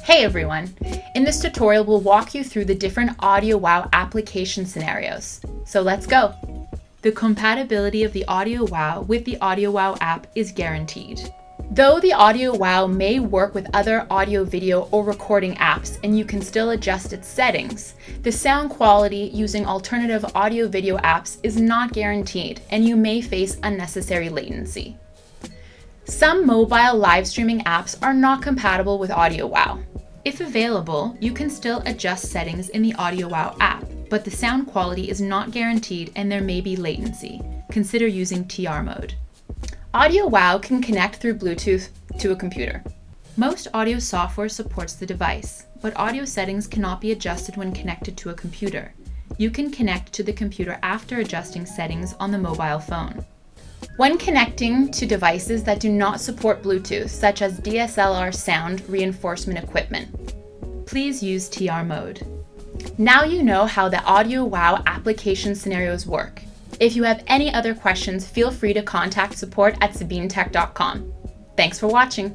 Hey everyone! In this tutorial, we'll walk you through the different AudioWow application scenarios. So let's go! The compatibility of the AudioWow with the AudioWow app is guaranteed. Though the AudioWow may work with other audio, video, or recording apps and you can still adjust its settings, the sound quality using alternative audio video apps is not guaranteed and you may face unnecessary latency. Some mobile live streaming apps are not compatible with AudioWow. If available, you can still adjust settings in the AudioWow app, but the sound quality is not guaranteed and there may be latency. Consider using TR mode. AudioWow can connect through Bluetooth to a computer. Most audio software supports the device, but audio settings cannot be adjusted when connected to a computer. You can connect to the computer after adjusting settings on the mobile phone. When connecting to devices that do not support Bluetooth, such as DSLR sound reinforcement equipment, please use TR mode. Now you know how the AudioWow application scenarios work. If you have any other questions, feel free to contact support@sabinetech.com. Thanks for watching.